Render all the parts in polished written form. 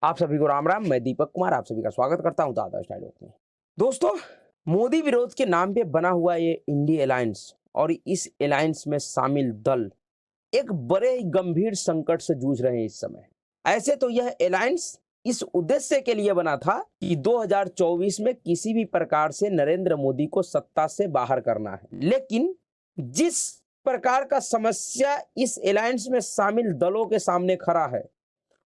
आप सभी को राम राम। मैं दीपक कुमार आप सभी का स्वागत करता हूं दादा स्टाइल में। दोस्तों, मोदी विरोध के नाम पे बना हुआ ये इंडी अलायंस और इस अलायंस में शामिल दल एक बड़े गंभीर संकट से जूझ रहे हैं इस समय। ऐसे तो यह अलायंस इस उद्देश्य के लिए बना था कि 2024 में किसी भी प्रकार से नरेंद्र मोदी को सत्ता से बाहर करना है, लेकिन जिस प्रकार का समस्या इस अलायंस में शामिल दलों के सामने खड़ा है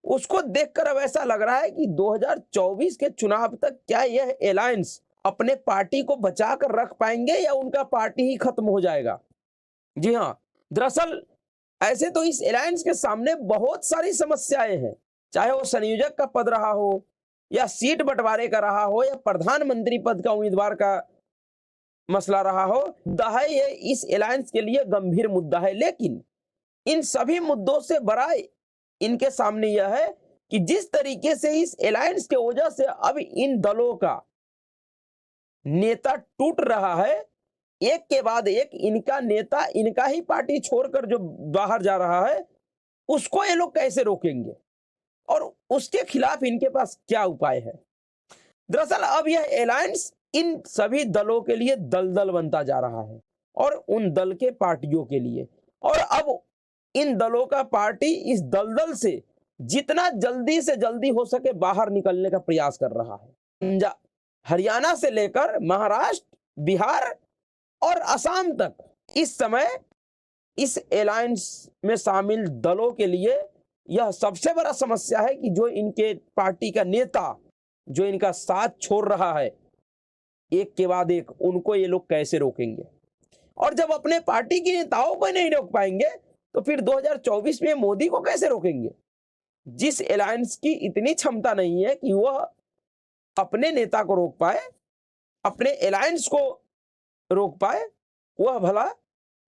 उसको देखकर अब ऐसा लग रहा है कि 2024 के चुनाव तक क्या यह अलायंस अपने पार्टी को बचा कर रख पाएंगे या उनका पार्टी ही खत्म हो जाएगा। जी हाँ, दरअसल ऐसे तो इस अलायंस के सामने बहुत सारी समस्याएं हैं, चाहे वो संयोजक का पद रहा हो या सीट बंटवारे का रहा हो या प्रधानमंत्री पद का उम्मीदवार का मसला रहा हो। ये इस अलायंस के लिए गंभीर मुद्दा है, लेकिन इन सभी मुद्दों से बड़ा इनके सामने यह है कि जिस तरीके से इस अलायंस के वजह से अब इन दलों का नेता टूट रहा है, एक के बाद एक इनका नेता इनका ही पार्टी छोड़कर जो बाहर जा रहा है उसको ये लोग कैसे रोकेंगे और उसके खिलाफ इनके पास क्या उपाय है। दरअसल अब यह अलायंस इन सभी दलों के लिए दलदल बनता जा रहा है और उन दल के पार्टियों के लिए, और अब इन दलों का पार्टी इस दलदल से जितना जल्दी से जल्दी हो सके बाहर निकलने का प्रयास कर रहा है। हरियाणा से लेकर महाराष्ट्र, बिहार और असम तक इस समय इस अलायंस में शामिल दलों के लिए यह सबसे बड़ा समस्या है कि जो इनके पार्टी का नेता जो इनका साथ छोड़ रहा है एक के बाद एक, उनको ये लोग कैसे रोकेंगे। और जब अपने पार्टी के नेताओं को नहीं रोक पाएंगे तो फिर 2024 में मोदी को कैसे रोकेंगे। जिस अलायंस की इतनी क्षमता नहीं है कि वह अपने नेता को रोक पाए, अपने अलायंस को रोक पाए, वह भला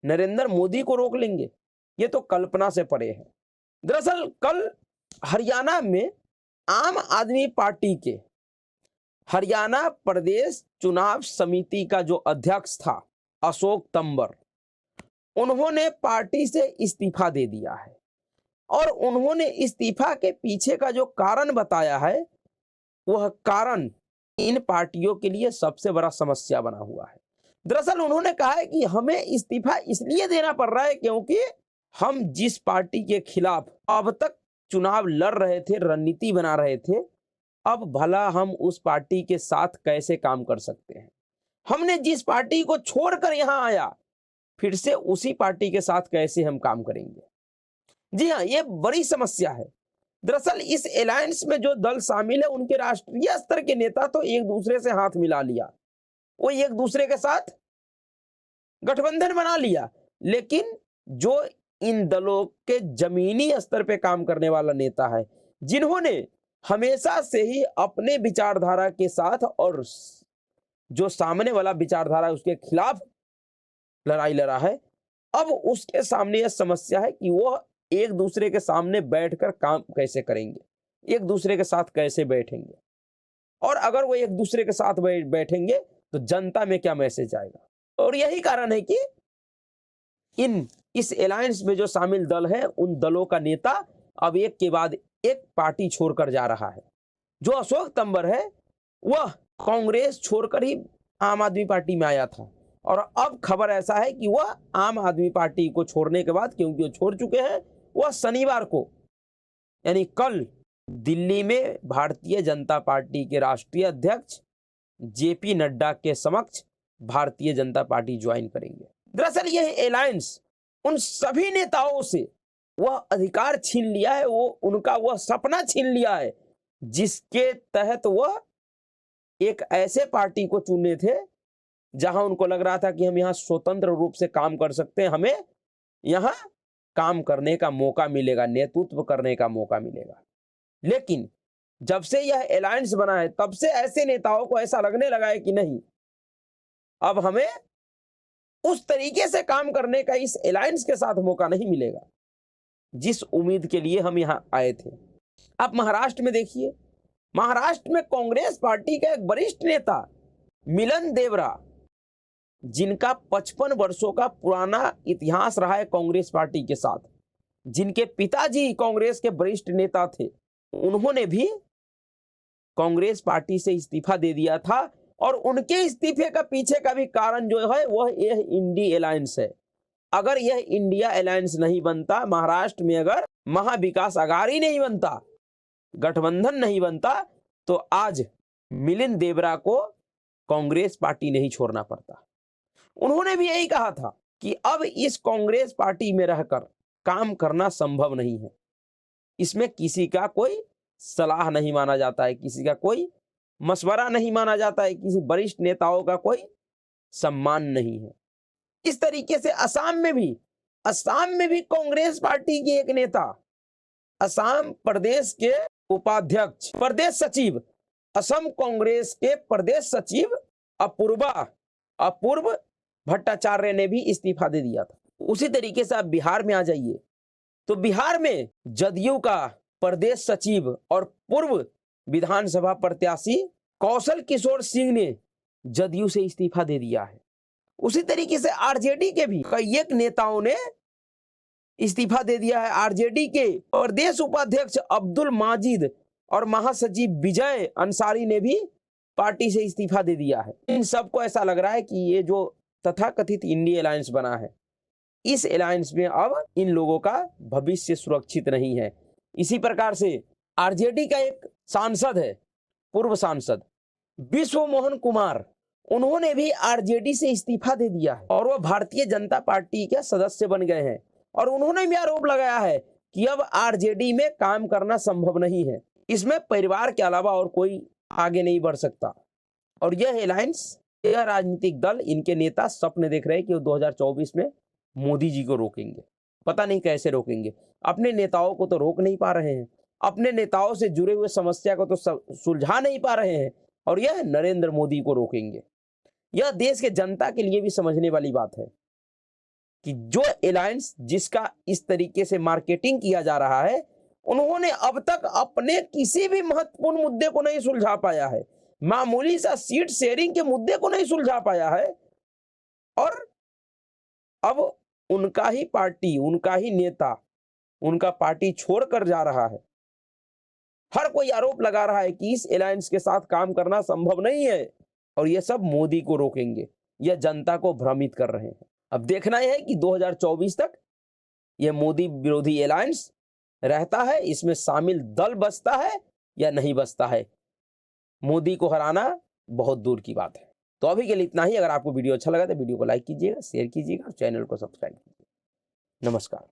नरेंद्र मोदी को रोक लेंगे, ये तो कल्पना से परे है। दरअसल कल हरियाणा में आम आदमी पार्टी के हरियाणा प्रदेश चुनाव समिति का जो अध्यक्ष था अशोक तंवर, उन्होंने पार्टी से इस्तीफा दे दिया है और उन्होंने इस्तीफा के पीछे का जो कारण बताया है वह कारण इन पार्टियों के लिए सबसे बड़ा समस्या बना हुआ है। दरअसल उन्होंने कहा है कि हमें इस्तीफा इसलिए देना पड़ रहा है क्योंकि हम जिस पार्टी के खिलाफ अब तक चुनाव लड़ रहे थे, रणनीति बना रहे थे, अब भला हम उस पार्टी के साथ कैसे काम कर सकते हैं। हमने जिस पार्टी को छोड़कर यहां आया फिर से उसी पार्टी के साथ कैसे हम काम करेंगे। जी हाँ, ये बड़ी समस्या है। दरअसल इस अलायंस में जो दल शामिल है उनके राष्ट्रीय स्तर के नेता तो एक दूसरे से हाथ मिला लिया, वो एक दूसरे के साथ गठबंधन बना लिया, लेकिन जो इन दलों के जमीनी स्तर पे काम करने वाला नेता है, जिन्होंने हमेशा से ही अपने विचारधारा के साथ और जो सामने वाला विचारधारा उसके खिलाफ लड़ाई लड़ा है, अब उसके सामने यह समस्या है कि वह एक दूसरे के सामने बैठकर काम कैसे करेंगे, एक दूसरे के साथ कैसे बैठेंगे, और अगर वो एक दूसरे के साथ बैठेंगे तो जनता में क्या मैसेज आएगा। और यही कारण है कि इस अलायंस में जो शामिल दल है उन दलों का नेता अब एक के बाद एक पार्टी छोड़कर जा रहा है। जो अशोक तंवर है वह कांग्रेस छोड़कर ही आम आदमी पार्टी में आया था और अब खबर ऐसा है कि वह आम आदमी पार्टी को छोड़ने के बाद, क्योंकि वो छोड़ चुके हैं, वह शनिवार को यानी कल दिल्ली में भारतीय जनता पार्टी के राष्ट्रीय अध्यक्ष जेपी नड्डा के समक्ष भारतीय जनता पार्टी ज्वाइन करेंगे। दरअसल यह अलायंस उन सभी नेताओं से वह अधिकार छीन लिया है, वो उनका वह सपना छीन लिया है जिसके तहत वह एक ऐसे पार्टी को चुने थे जहां उनको लग रहा था कि हम यहां स्वतंत्र रूप से काम कर सकते हैं, हमें यहां काम करने का मौका मिलेगा, नेतृत्व करने का मौका मिलेगा। लेकिन जब से यह अलायंस बना है तब से ऐसे नेताओं को ऐसा लगने लगा है कि नहीं, अब हमें उस तरीके से काम करने का इस अलायंस के साथ मौका नहीं मिलेगा जिस उम्मीद के लिए हम यहां आए थे। आप महाराष्ट्र में देखिए, महाराष्ट्र में कांग्रेस पार्टी का एक वरिष्ठ नेता मिलन देवरा, जिनका 55 वर्षों का पुराना इतिहास रहा है कांग्रेस पार्टी के साथ, जिनके पिताजी कांग्रेस के वरिष्ठ नेता थे, उन्होंने भी कांग्रेस पार्टी से इस्तीफा दे दिया था और उनके इस्तीफे का पीछे का भी कारण जो है वह यह इंडी अलायंस है। अगर यह इंडिया अलायंस नहीं बनता, महाराष्ट्र में अगर महाविकास अघाड़ी नहीं बनता, गठबंधन नहीं बनता, तो आज मिलिंद देवरा को कांग्रेस पार्टी नहीं छोड़ना पड़ता। उन्होंने भी यही कहा था कि अब इस कांग्रेस पार्टी में रहकर काम करना संभव नहीं है। इसमें किसी का कोई सलाह नहीं माना जाता है, किसी का कोई मशवरा नहीं माना जाता है, किसी वरिष्ठ नेताओं का कोई सम्मान नहीं है। इस तरीके से असम में भी कांग्रेस पार्टी के एक नेता, असम प्रदेश के उपाध्यक्ष, प्रदेश सचिव, असम कांग्रेस के प्रदेश सचिव अपूर्व भट्टाचार्य ने भी इस्तीफा दे दिया था। उसी तरीके से आप बिहार में आ जाइए तो बिहार में जदयू का प्रदेश सचिव और पूर्व विधानसभा प्रत्याशी कौशल किशोर सिंह ने जदयू से इस्तीफा दे दिया है। उसी तरीके से आरजेडी के भी कई एक नेताओं ने इस्तीफा दे दिया है। आरजेडी के प्रदेश उपाध्यक्ष अब्दुल माजिद और महासचिव विजय अंसारी ने भी पार्टी से इस्तीफा दे दिया है। इन सबको ऐसा लग रहा है कि ये जो तथाकथित इंडी अलायंस बना है, इस अलायंस में अब इन लोगों का भविष्य सुरक्षित नहीं है। इसी प्रकार से आरजेडी का एक सांसद है, पूर्व सांसद विश्व मोहन कुमार, उन्होंने भी आरजेडी से इस्तीफा दे दिया है और वो भारतीय जनता पार्टी के सदस्य बन गए हैं। और उन्होंने भी आरोप लगाया है कि अब आरजेडी में काम करना संभव नहीं है, इसमें परिवार के अलावा और कोई आगे नहीं बढ़ सकता। और यह अलायंस, यह राजनीतिक दल, इनके नेता सपने देख रहे हैं कि वो 2024 में मोदी जी को रोकेंगे। पता नहीं कैसे रोकेंगे, अपने नेताओं को तो रोक नहीं पा रहे हैं, अपने नेताओं से जुड़े हुए समस्या को तो सुलझा नहीं पा रहे हैं, और यह नरेंद्र मोदी को रोकेंगे। यह देश के जनता के लिए भी समझने वाली बात है कि जो अलायंस, जिसका इस तरीके से मार्केटिंग किया जा रहा है, उन्होंने अब तक अपने किसी भी महत्वपूर्ण मुद्दे को नहीं सुलझा पाया है, मामूली सा सीट शेयरिंग के मुद्दे को नहीं सुलझा पाया है, और अब उनका ही पार्टी, उनका ही नेता उनका पार्टी छोड़कर जा रहा है। हर कोई आरोप लगा रहा है कि इस अलायंस के साथ काम करना संभव नहीं है, और ये सब मोदी को रोकेंगे। यह जनता को भ्रमित कर रहे हैं। अब देखना यह है कि 2024 तक यह मोदी विरोधी अलायंस रहता है, इसमें शामिल दल बचता है या नहीं बचता है। मोदी को हराना बहुत दूर की बात है। तो अभी के लिए इतना ही। अगर आपको वीडियो अच्छा लगा तो वीडियो को लाइक कीजिएगा, शेयर कीजिएगा और चैनल को सब्सक्राइब कीजिएगा। नमस्कार।